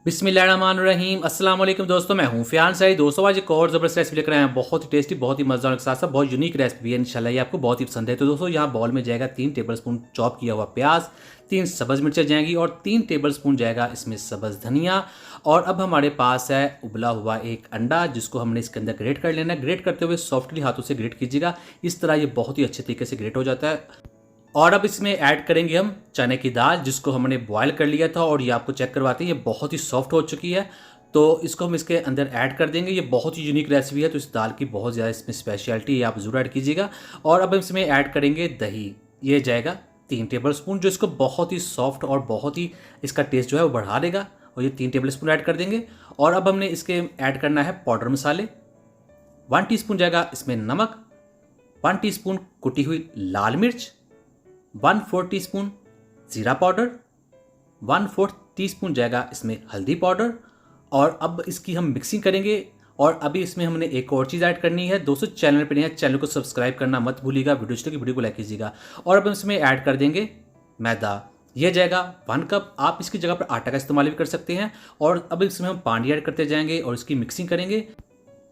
बिस्मिल्लाहिर्रहमानिर्रहीम। अस्सलाम वालेकुम दोस्तों, मैं हूं फियाज अंसारी। दोस्तों आज एक और ज़बरदस्त रेसिपी लेकर आए हैं, बहुत ही टेस्टी, बहुत ही मज़ेदार के साथ साथ बहुत यूनिक रेसिपी है। इंशाल्लाह ये आपको बहुत ही पसंद है। तो दोस्तों यहाँ बॉल में जाएगा 3 टेबलस्पून चॉप किया हुआ प्याज, 3 सब्ज़ मिर्चें जाएंगी और 3 टेबलस्पून जाएगा इसमें सब्ज़ धनिया। और अब हमारे पास है उबला हुआ एक अंडा, जिसको हमने इसके अंदर ग्रेट कर लेना है। ग्रेट करते हुए सॉफ्टली हाथों से ग्रेट कीजिएगा, इस तरह ये बहुत ही अच्छे तरीके से ग्रेट हो जाता है। और अब इसमें ऐड करेंगे हम चने की दाल, जिसको हमने बॉयल कर लिया था और ये आपको चेक करवाते हैं ये बहुत ही सॉफ्ट हो चुकी है। तो इसको हम इसके अंदर ऐड कर देंगे। ये बहुत ही यूनिक रेसिपी है, तो इस दाल की बहुत ज़्यादा इसमें स्पेशलिटी है, आप ज़रूर ऐड कीजिएगा। और अब हम इसमें ऐड करेंगे दही, ये जाएगा 3 टेबल स्पून, जो इसको बहुत ही सॉफ्ट और बहुत ही इसका टेस्ट जो है वो बढ़ा देगा। और ये 3 टेबल स्पून ऐड कर देंगे। और अब हमने इसके ऐड करना है पाउडर मसाले। 1 टीस्पून जाएगा इसमें नमक, 1 टीस्पून कुटी हुई लाल मिर्च, 1/4 टीस्पून ज़ीरा पाउडर, 1/4 टीस्पून जाएगा इसमें हल्दी पाउडर। और अब इसकी हम मिक्सिंग करेंगे। और अभी इसमें हमने एक और चीज़ ऐड करनी है। दोस्तों चैनल पर नहीं है, चैनल को सब्सक्राइब करना मत भूलिएगा, वीडियो को लाइक कीजिएगा। और अब हम इसमें ऐड कर देंगे मैदा, ये जाएगा 1 कप। आप इसकी जगह पर आटा का इस्तेमाल भी कर सकते हैं। और अब इसमें हम पानी ऐड करते जाएंगे और इसकी मिक्सिंग करेंगे।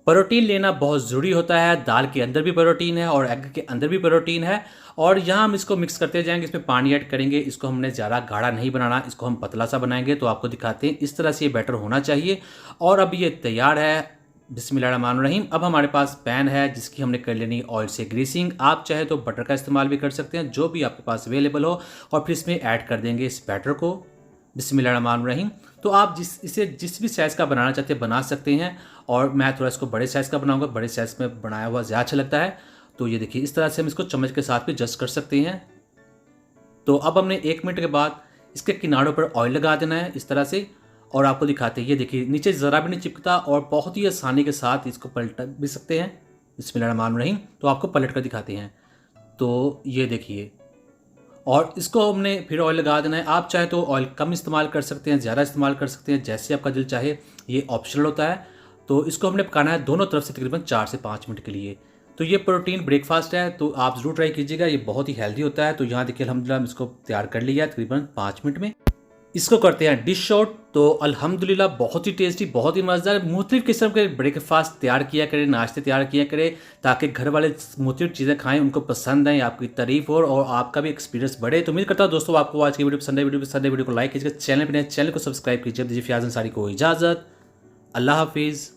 प्रोटीन लेना बहुत ज़रूरी होता है, दाल के अंदर भी प्रोटीन है और एग के अंदर भी प्रोटीन है। और यहाँ हम इसको मिक्स करते जाएंगे, इसमें पानी ऐड करेंगे। इसको हमने ज़्यादा गाढ़ा नहीं बनाना, इसको हम पतला सा बनाएंगे। तो आपको दिखाते हैं, इस तरह से ये बैटर होना चाहिए। और अब ये तैयार है। बिस्मिल्लाहिर्रहमानिर्रहीम। अब हमारे पास पैन है, जिसकी हमने कर लेनी ऑयल से ग्रीसिंग। आप चाहे तो बटर का इस्तेमाल भी कर सकते हैं, जो भी आपके पास अवेलेबल हो। और फिर इसमें ऐड कर देंगे इस बैटर को। बिस्मिल्लाहिर्रहमानिर्रहीम। तो आप इसे जिस भी साइज़ का बनाना चाहते हैं बना सकते हैं। और मैं थोड़ा इसको बड़े साइज़ का बनाऊंगा, बड़े साइज़ में बनाया हुआ ज़्यादा अच्छा लगता है। तो ये देखिए, इस तरह से हम इसको चम्मच के साथ भी एडजस्ट कर सकते हैं। तो अब हमने 1 मिनट के बाद इसके किनारों पर ऑयल लगा देना है इस तरह से। और आपको दिखाते हैं, ये देखिए नीचे ज़रा भी नहीं चिपकता और बहुत ही आसानी के साथ इसको पलट भी सकते हैं। बिस्मिल्लाहिर्रहमानिर्रहीम। तो आपको पलट कर दिखाते हैं। तो ये देखिए, और इसको हमने फिर ऑयल लगा देना है। आप चाहे तो ऑयल कम इस्तेमाल कर सकते हैं, ज़्यादा इस्तेमाल कर सकते हैं, जैसे आपका दिल चाहे, ये ऑप्शनल होता है। तो इसको हमने पकाना है दोनों तरफ से तकरीबन 4 से 5 मिनट के लिए। तो ये प्रोटीन ब्रेकफास्ट है, तो आप ज़रूर ट्राई कीजिएगा, ये बहुत ही हेल्दी होता है। तो यहाँ देखिए अल्हम्दुलिल्लाह हम इसको तैयार कर लिया है तकरीबन 5 मिनट में। इसको करते हैं डिश आउट। तो अल्हम्दुलिल्लाह बहुत ही टेस्टी, बहुत ही मज़ेदार मुख्तलिफ़ किस्म के ब्रेकफास्ट तैयार किया करें, नाश्ते तैयार किया करें, ताकि घर वाले मुख्तलिफ़ चीज़ें खाएं, उनको पसंद आएँ, आपकी तारीफ़ हो और आपका भी एक्सपीरियंस बढ़े। तो उम्मीद करता हूँ दोस्तों आपको आज की वीडियो पसंद है। वीडियो को लाइक कीजिएगा, चैनल पर नए चैनल को सब्सक्राइब कीजिए। दीजिए फियाज अंसारी को इजाज़त। अल्लाह हाफिज़।